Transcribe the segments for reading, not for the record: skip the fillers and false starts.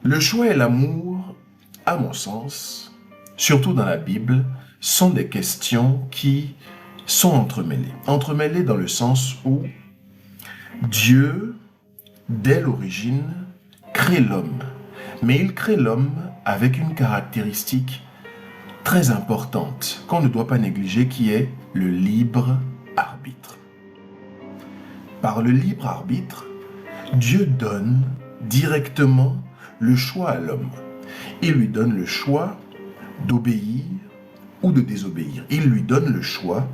Le choix et l'amour, à mon sens, surtout dans la Bible, sont des questions qui sont entremêlées. Entremêlées dans le sens où Dieu, dès l'origine, crée l'homme. Mais il crée l'homme avec une caractéristique très importante qu'on ne doit pas négliger, qui est le libre arbitre. Par le libre arbitre, Dieu donne directement le choix à l'homme. Il lui donne le choix d'obéir ou de désobéir. Il lui donne le choix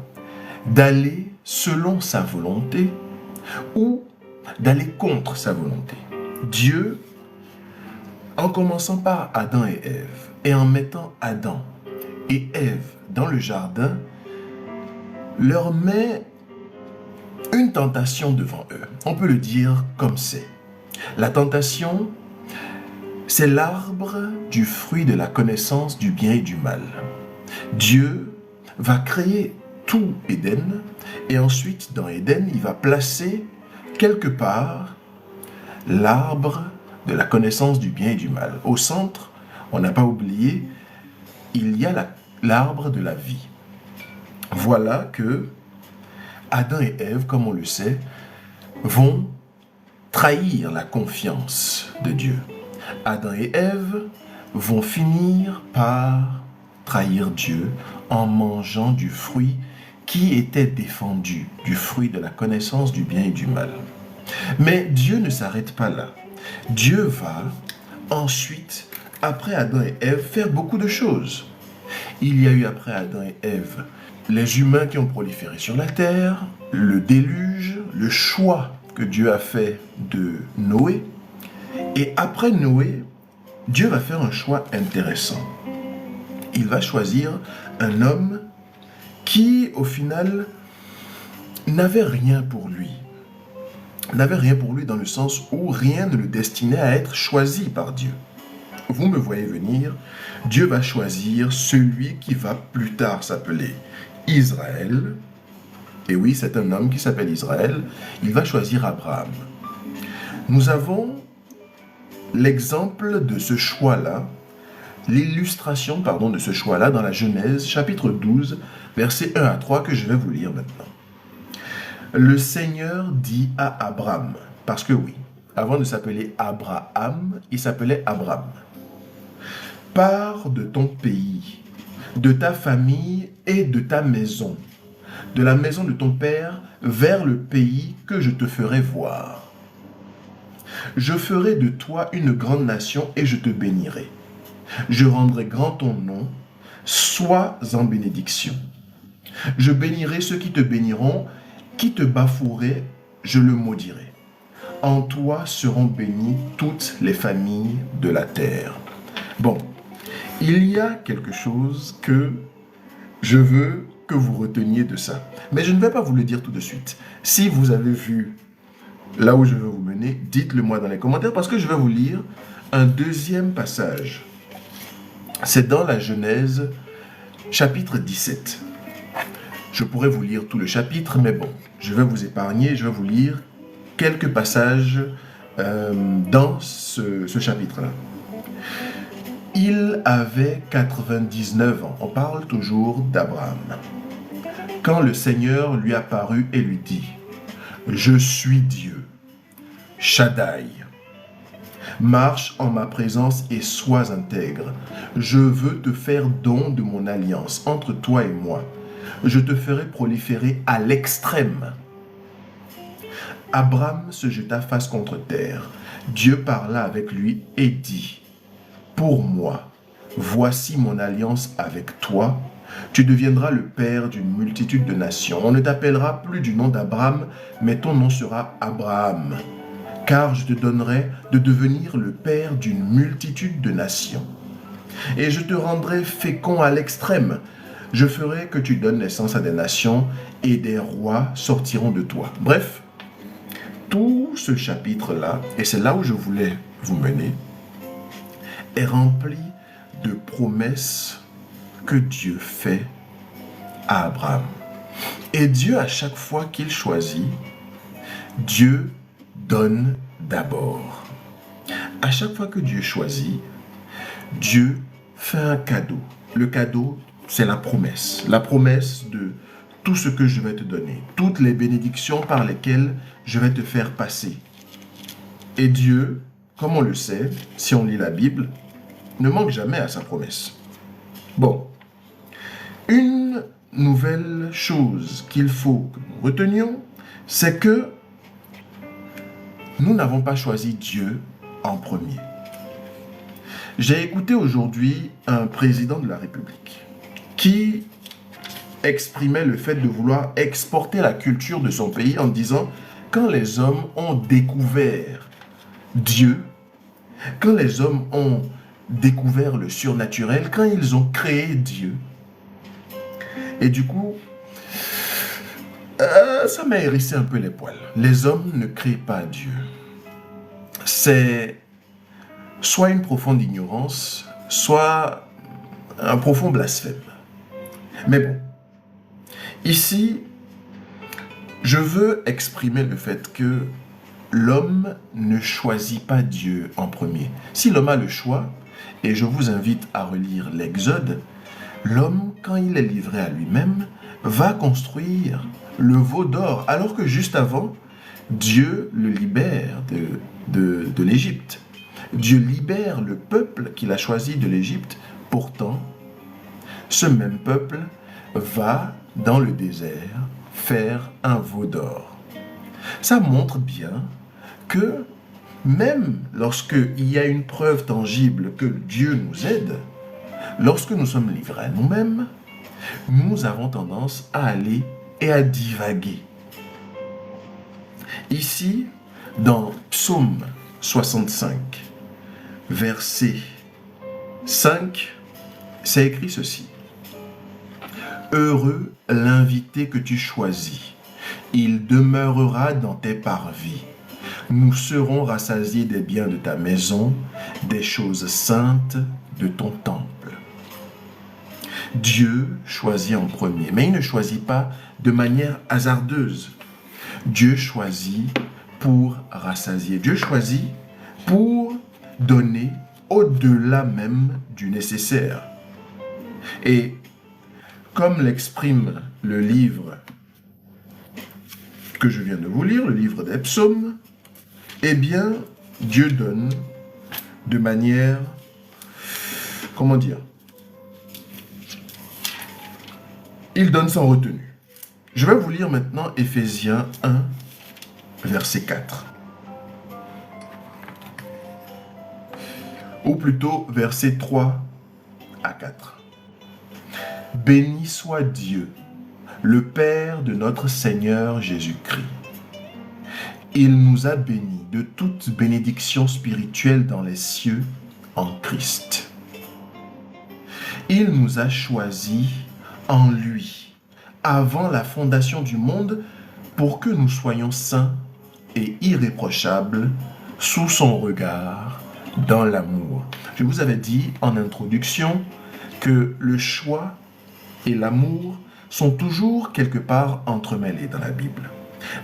d'aller selon sa volonté ou d'aller contre sa volonté. Dieu, en commençant par Adam et Ève, et en mettant Adam et Ève dans le jardin, leur met une tentation devant eux. On peut le dire comme c'est. La tentation, c'est l'arbre du fruit de la connaissance du bien et du mal. Dieu va créer tout Éden, et ensuite dans Éden, il va placer quelque part l'arbre de la connaissance du bien et du mal. Au centre, on n'a pas oublié, il y a l'arbre de la vie. Voilà que Adam et Ève, comme on le sait, vont trahir la confiance de Dieu. Adam et Ève vont finir par trahir Dieu en mangeant du fruit qui était défendu, du fruit de la connaissance du bien et du mal. Mais Dieu ne s'arrête pas là. Dieu va ensuite, après Adam et Ève, faire beaucoup de choses. Il y a eu après Adam et Ève les humains qui ont proliféré sur la terre, le déluge, le choix que Dieu a fait de Noé. Et après Noé, Dieu va faire un choix intéressant. Il va choisir un homme qui, au final, n'avait rien pour lui. N'avait rien pour lui dans le sens où rien ne le destinait à être choisi par Dieu. Vous me voyez venir, Dieu va choisir celui qui va plus tard s'appeler Israël. Et oui, c'est un homme qui s'appelle Israël. Il va choisir Abraham. Nous avons l'exemple de ce choix-là, l'illustration, de ce choix-là dans la Genèse, chapitre 12, versets 1 à 3, que je vais vous lire maintenant. Le Seigneur dit à Abraham, parce que oui, avant de s'appeler Abraham, il s'appelait Abram. Pars de ton pays, de ta famille et de ta maison, de la maison de ton père, vers le pays que je te ferai voir. Je ferai de toi une grande nation et je te bénirai. Je rendrai grand ton nom, sois en bénédiction. Je bénirai ceux qui te béniront, qui te bafoueraient, je le maudirai. En toi seront bénies toutes les familles de la terre. Bon, il y a quelque chose que je veux que vous reteniez de ça. Mais je ne vais pas vous le dire tout de suite. Si vous avez vu là où je veux vous mener, dites-le moi dans les commentaires, parce que je vais vous lire un deuxième passage. C'est dans la Genèse, chapitre 17. Je pourrais vous lire tout le chapitre, mais bon, je vais vous épargner, je vais vous lire quelques passages dans ce chapitre-là. Il avait 99 ans. On parle toujours d'Abraham. Quand le Seigneur lui apparut et lui dit, « Je suis Dieu, Shaddai. Marche en ma présence et sois intègre. Je veux te faire don de mon alliance entre toi et moi. Je te ferai proliférer à l'extrême. » Abraham se jeta face contre terre. Dieu parla avec lui et dit, « Pour moi, voici mon alliance avec toi. Tu deviendras le père d'une multitude de nations. On ne t'appellera plus du nom d'Abraham, mais ton nom sera Abraham. Car je te donnerai de devenir le père d'une multitude de nations. Et je te rendrai fécond à l'extrême. Je ferai que tu donnes naissance à des nations et des rois sortiront de toi. » Bref, tout ce chapitre-là, et c'est là où je voulais vous mener, est rempli de promesses que Dieu fait à Abraham. Et Dieu, à chaque fois qu'il choisit, Dieu donne d'abord. à chaque fois que Dieu choisit, Dieu fait un cadeau. Le cadeau, c'est la promesse. La promesse de tout ce que je vais te donner, toutes les bénédictions par lesquelles je vais te faire passer. Et Dieu, comme on le sait, si on lit la Bible, ne manque jamais à sa promesse. Bon, une nouvelle chose qu'il faut que nous retenions, c'est que nous n'avons pas choisi Dieu en premier. J'ai écouté aujourd'hui un président de la République qui exprimait le fait de vouloir exporter la culture de son pays en disant « Quand les hommes ont découvert Dieu, quand les hommes ont découvert le surnaturel, quand ils ont créé Dieu, et du coup, ça m'a hérissé un peu les poils. Les hommes ne créent pas Dieu. C'est soit une profonde ignorance, soit un profond blasphème. Mais bon, ici, je veux exprimer le fait que l'homme ne choisit pas Dieu en premier. Si l'homme a le choix, et je vous invite à relire l'Exode, l'homme, quand il est livré à lui-même, va construire le veau d'or, alors que juste avant, Dieu le libère de l'Égypte. Dieu libère le peuple qu'il a choisi de l'Égypte. Pourtant, ce même peuple va dans le désert faire un veau d'or. Ça montre bien que même lorsqu'il y a une preuve tangible que Dieu nous aide, lorsque nous sommes livrés à nous-mêmes, nous avons tendance à aller et à divaguer. Ici, dans Psaume 65, verset 5, c'est écrit ceci. « Heureux l'invité que tu choisis, il demeurera dans tes parvis. Nous serons rassasiés des biens de ta maison, des choses saintes de ton temple. » Dieu choisit en premier, mais il ne choisit pas de manière hasardeuse. Dieu choisit pour rassasier. Dieu choisit pour donner au-delà même du nécessaire. Et comme l'exprime le livre que je viens de vous lire, le livre des psaumes, eh bien, Dieu donne de manière, comment dire, il donne sans retenue. Je vais vous lire maintenant Éphésiens 1, verset 4. Ou plutôt verset 3 à 4. Béni soit Dieu, le Père de notre Seigneur Jésus-Christ. Il nous a bénis de toute bénédiction spirituelle dans les cieux en Christ. Il nous a choisis en lui, avant la fondation du monde, pour que nous soyons saints et irréprochables sous son regard dans l'amour. Je vous avais dit en introduction que le choix et l'amour sont toujours quelque part entremêlés dans la Bible.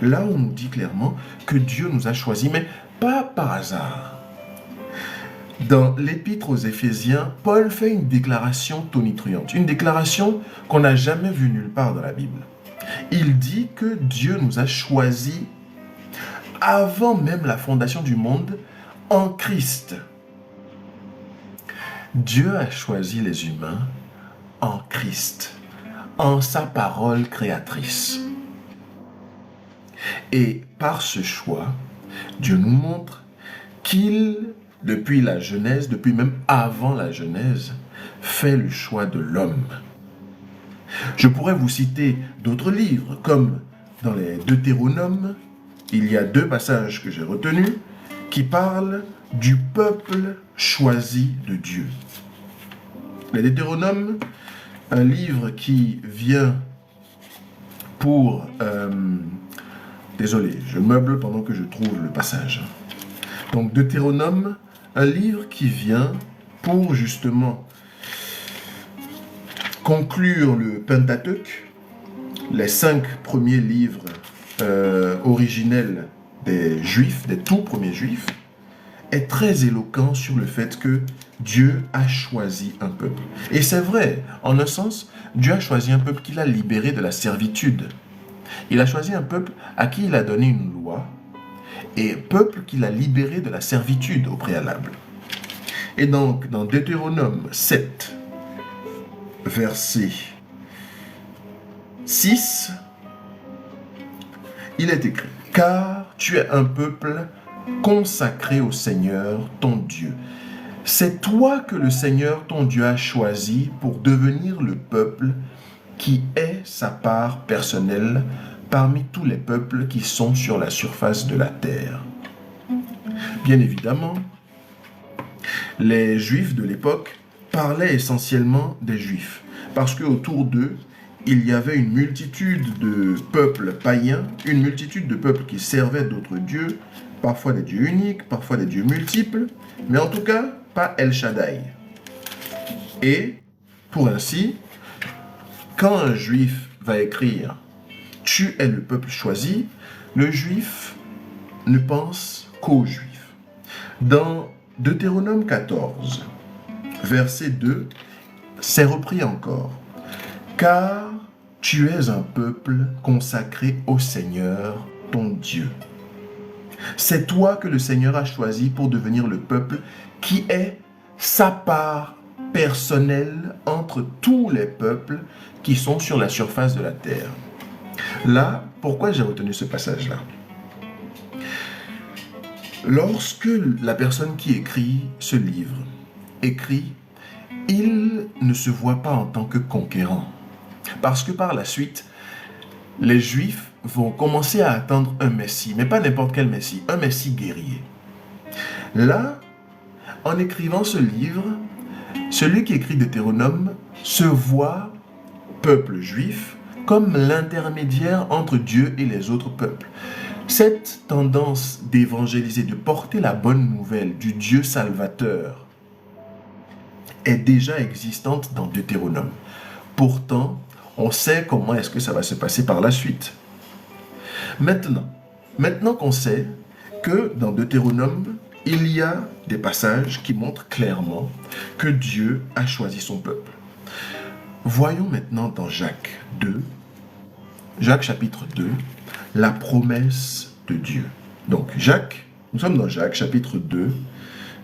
Là, on nous dit clairement que Dieu nous a choisis, mais pas par hasard. Dans l'Épître aux Éphésiens, Paul fait une déclaration tonitruante, une déclaration qu'on n'a jamais vue nulle part dans la Bible. Il dit que Dieu nous a choisis avant même la fondation du monde en Christ. Dieu a choisi les humains en Christ, en sa parole créatrice. Et par ce choix, Dieu nous montre qu'il, depuis la Genèse, depuis même avant la Genèse, fait le choix de l'homme. Je pourrais vous citer d'autres livres, comme dans les Deutéronomes, il y a 2 passages que j'ai retenus qui parlent du peuple choisi de Dieu. Les Deutéronomes, un livre qui vient pour... désolé, je meuble pendant que je trouve le passage. Donc Deutéronome, un livre qui vient pour justement conclure le Pentateuque, les 5 premiers livres originels des Juifs, des tout premiers Juifs, est très éloquent sur le fait que Dieu a choisi un peuple. Et c'est vrai, en un sens, Dieu a choisi un peuple qu'il a libéré de la servitude. Il a choisi un peuple à qui il a donné une loi, et peuple qu'il a libéré de la servitude au préalable. Et donc, dans Deutéronome 7, verset 6, il est écrit « Car tu es un peuple consacré au Seigneur, ton Dieu. C'est toi que le Seigneur, ton Dieu, a choisi pour devenir le peuple qui est sa part personnelle parmi tous les peuples qui sont sur la surface de la terre. » Bien évidemment, les Juifs de l'époque parlaient essentiellement des Juifs, parce qu'autour d'eux, il y avait une multitude de peuples païens, une multitude de peuples qui servaient d'autres dieux, parfois des dieux uniques, parfois des dieux multiples, mais en tout cas, pas El Shaddai. Et, pour ainsi, quand un Juif va écrire « Tu es le peuple choisi », le Juif ne pense qu'aux Juifs. Dans Deutéronome 14, verset 2, c'est repris encore. « Car tu es un peuple consacré au Seigneur, ton Dieu. C'est toi que le Seigneur a choisi pour devenir le peuple qui est sa part personnelle entre tous les peuples qui sont sur la surface de la terre. » Là, pourquoi j'ai retenu ce passage-là? Lorsque la personne qui écrit ce livre écrit, il ne se voit pas en tant que conquérant. Parce que par la suite, les Juifs vont commencer à attendre un Messie, mais pas n'importe quel Messie, un Messie guerrier. Là, en écrivant ce livre, celui qui écrit Deutéronome se voit, peuple juif, comme l'intermédiaire entre Dieu et les autres peuples. Cette tendance d'évangéliser, de porter la bonne nouvelle du Dieu salvateur est déjà existante dans Deutéronome. Pourtant, on sait comment est-ce que ça va se passer par la suite. Maintenant qu'on sait que dans Deutéronome, il y a des passages qui montrent clairement que Dieu a choisi son peuple. Voyons maintenant dans Jacques chapitre 2, la promesse de Dieu. Donc nous sommes dans Jacques chapitre 2,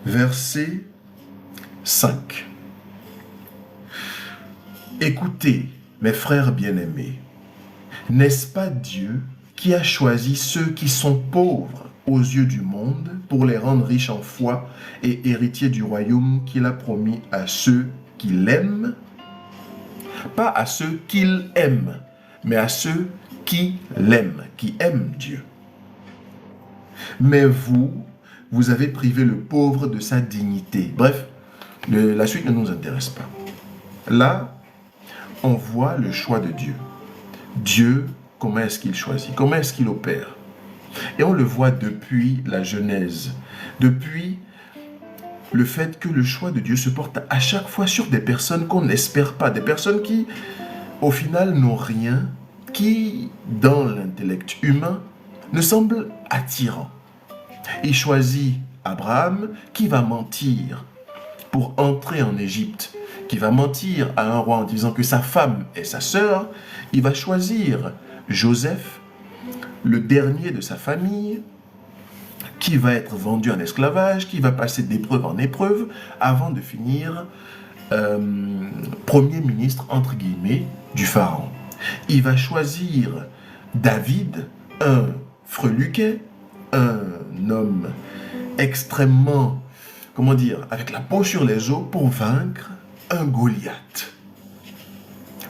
verset 5. Écoutez, mes frères bien-aimés, n'est-ce pas Dieu qui a choisi ceux qui sont pauvres aux yeux du monde pour les rendre riches en foi et héritiers du royaume qu'il a promis à ceux qui l'aiment? Pas à ceux qu'il aime, mais à ceux qui l'aiment, qui aiment Dieu. Mais vous avez privé le pauvre de sa dignité. Bref, la suite ne nous intéresse pas. Là, on voit le choix de Dieu. Dieu, comment est-ce qu'il choisit? Comment est-ce qu'il opère? Et on le voit depuis la Genèse, depuis le fait que le choix de Dieu se porte à chaque fois sur des personnes qu'on n'espère pas, des personnes qui, au final, n'ont rien, qui, dans l'intellect humain, ne semblent attirants. Il choisit Abraham qui va mentir pour entrer en Égypte, qui va mentir à un roi en disant que sa femme est sa sœur. Il va choisir Joseph, le dernier de sa famille, qui va être vendu en esclavage, qui va passer d'épreuve en épreuve, avant de finir premier ministre, entre guillemets, du pharaon. Il va choisir David, un freluquet, un homme extrêmement, avec la peau sur les os, pour vaincre un Goliath.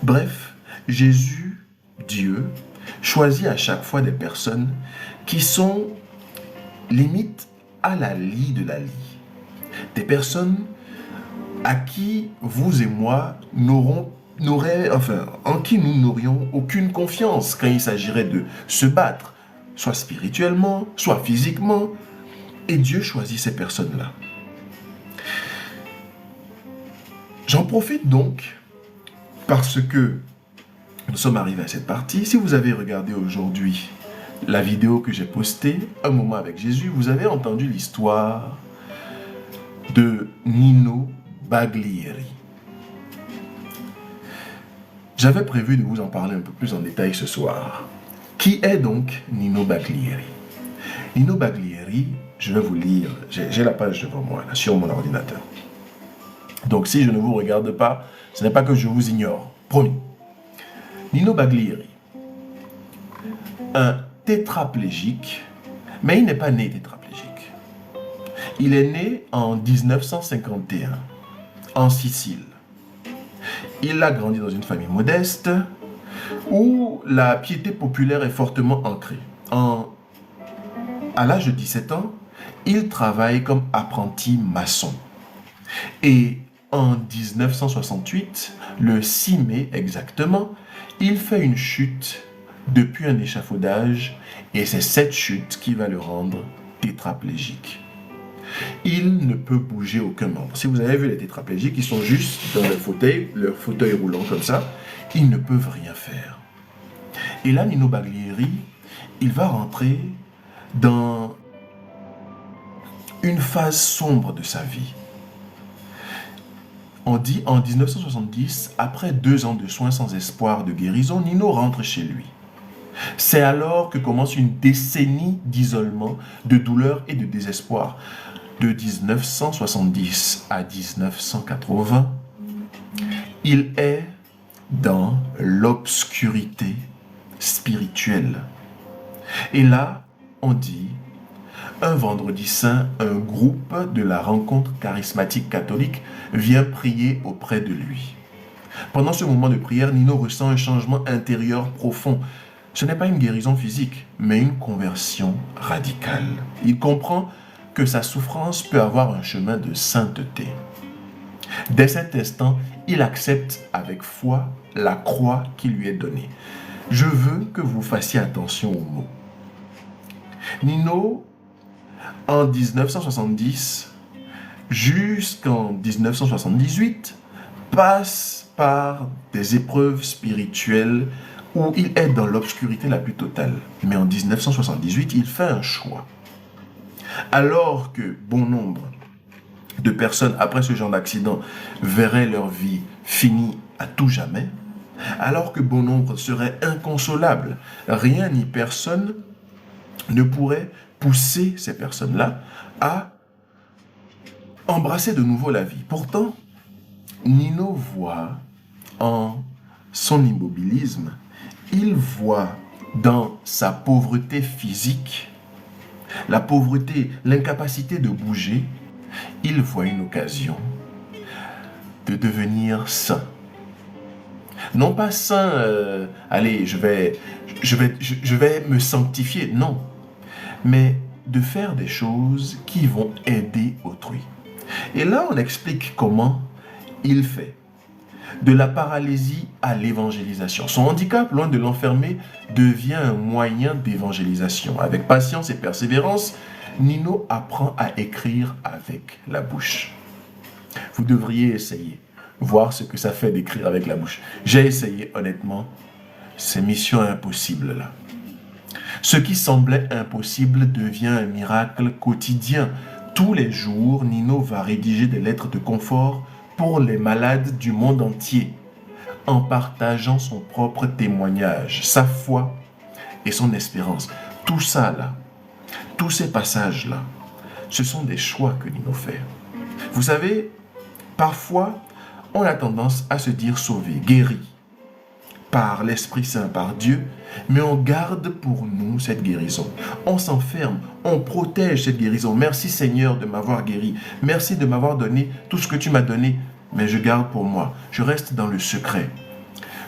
Bref, Jésus, Dieu, choisit à chaque fois des personnes qui sont limite à la lie de la lie. Des personnes à qui vous et moi en qui nous n'aurions aucune confiance quand il s'agirait de se battre, soit spirituellement, soit physiquement. Et Dieu choisit ces personnes-là. J'en profite donc parce que nous sommes arrivés à cette partie. Si vous avez regardé aujourd'hui la vidéo que j'ai postée, Un moment avec Jésus, vous avez entendu l'histoire de Nino Baglieri. J'avais prévu de vous en parler un peu plus en détail ce soir. Qui est donc Nino Baglieri? Nino Baglieri, je vais vous lire, j'ai la page devant moi, là, sur mon ordinateur. Donc si je ne vous regarde pas, ce n'est pas que je vous ignore, promis. Nino Baglieri, un tétraplégique, mais il n'est pas né tétraplégique. Il est né en 1951, en Sicile. Il a grandi dans une famille modeste où la piété populaire est fortement ancrée. À l'âge de 17 ans, il travaille comme apprenti maçon. Et en 1968, le 6 mai exactement, il fait une chute depuis un échafaudage et c'est cette chute qui va le rendre tétraplégique. Il ne peut bouger aucun membre. Si vous avez vu les tétraplégiques, ils sont juste dans leur fauteuil roulant comme ça, ils ne peuvent rien faire. Et là, Nino Baglieri, il va rentrer dans une phase sombre de sa vie. On dit en 1970, après 2 ans de soins sans espoir de guérison, Nino rentre chez lui. C'est alors que commence une décennie d'isolement, de douleur et de désespoir. De 1970 à 1980, il est dans l'obscurité spirituelle. Et là, on dit, un vendredi saint, un groupe de la rencontre charismatique catholique vient prier auprès de lui. Pendant ce moment de prière, Nino ressent un changement intérieur profond. Ce n'est pas une guérison physique, mais une conversion radicale. Il comprend que sa souffrance peut avoir un chemin de sainteté. Dès cet instant, il accepte avec foi la croix qui lui est donnée. Je veux que vous fassiez attention aux mots. Nino, en 1970 jusqu'en 1978, passe par des épreuves spirituelles où il est dans l'obscurité la plus totale. Mais en 1978, il fait un choix. Alors que bon nombre de personnes, après ce genre d'accident, verraient leur vie finie à tout jamais, alors que bon nombre seraient inconsolables, rien ni personne ne pourrait pousser ces personnes-là à embrasser de nouveau la vie. Pourtant, Nino voit en son immobilisme, il voit dans sa pauvreté physique, la pauvreté, l'incapacité de bouger, il voit une occasion de devenir saint. Non pas saint, allez, je vais me sanctifier, non. Mais de faire des choses qui vont aider autrui. Et là, on explique comment il fait. De la paralysie à l'évangélisation. Son handicap, loin de l'enfermer, devient un moyen d'évangélisation. Avec patience et persévérance, Nino apprend à écrire avec la bouche. Vous devriez essayer, voir ce que ça fait d'écrire avec la bouche. J'ai essayé, honnêtement, c'est mission impossible là. Ce qui semblait impossible devient un miracle quotidien. Tous les jours, Nino va rédiger des lettres de confort pour les malades du monde entier, en partageant son propre témoignage, sa foi et son espérance. Tout ça là, tous ces passages là, ce sont des choix que Nino fait. Vous savez, parfois, on a tendance à se dire sauvé, guéri, par l'Esprit Saint, par Dieu, mais on garde pour nous cette guérison. On s'enferme, on protège cette guérison. Merci Seigneur de m'avoir guéri. Merci de m'avoir donné tout ce que tu m'as donné, mais je garde pour moi. Je reste dans le secret.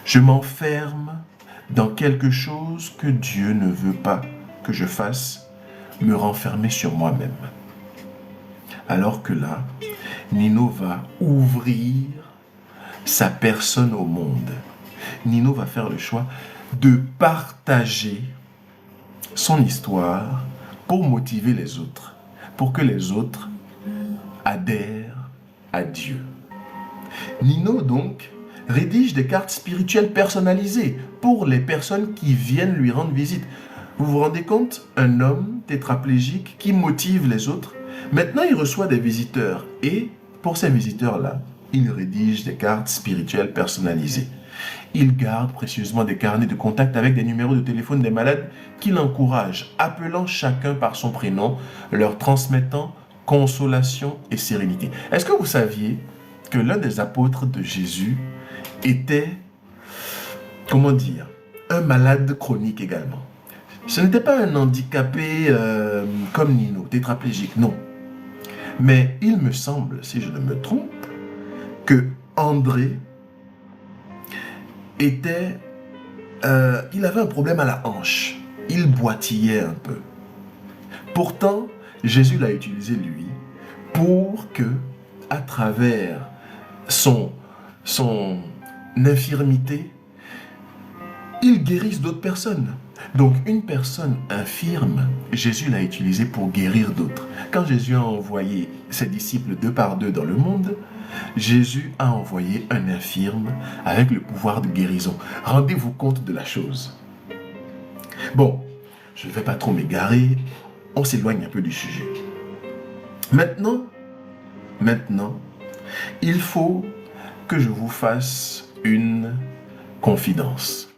Je m'enferme dans quelque chose que Dieu ne veut pas que je fasse, me renfermer sur moi-même. Alors que là, Nino va ouvrir sa personne au monde. Nino va faire le choix de partager son histoire pour motiver les autres, pour que les autres adhèrent à Dieu. Nino, donc, rédige des cartes spirituelles personnalisées pour les personnes qui viennent lui rendre visite. Vous vous rendez compte? Un homme tétraplégique qui motive les autres Maintenant, il reçoit des visiteurs et pour ces visiteurs-là, il rédige des cartes spirituelles personnalisées. Il garde précieusement des carnets de contact avec des numéros de téléphone des malades qu'il encourage, appelant chacun par son prénom, leur transmettant consolation et sérénité. Est-ce que vous saviez que l'un des apôtres de Jésus était, comment dire, un malade chronique également? Ce n'était pas un handicapé comme Nino, tétraplégique, non. Mais il me semble, si je ne me trompe, que André était... il avait un problème à la hanche. Il boitillait un peu. Pourtant, Jésus l'a utilisé lui pour que, à travers son infirmité, il guérisse d'autres personnes. Donc, une personne infirme, Jésus l'a utilisé pour guérir d'autres. Quand Jésus a envoyé ses disciples 2 par 2 dans le monde, Jésus a envoyé un infirme avec le pouvoir de guérison. Rendez-vous compte de la chose. Bon, je ne vais pas trop m'égarer, on s'éloigne un peu du sujet. Maintenant, il faut que je vous fasse une confidence.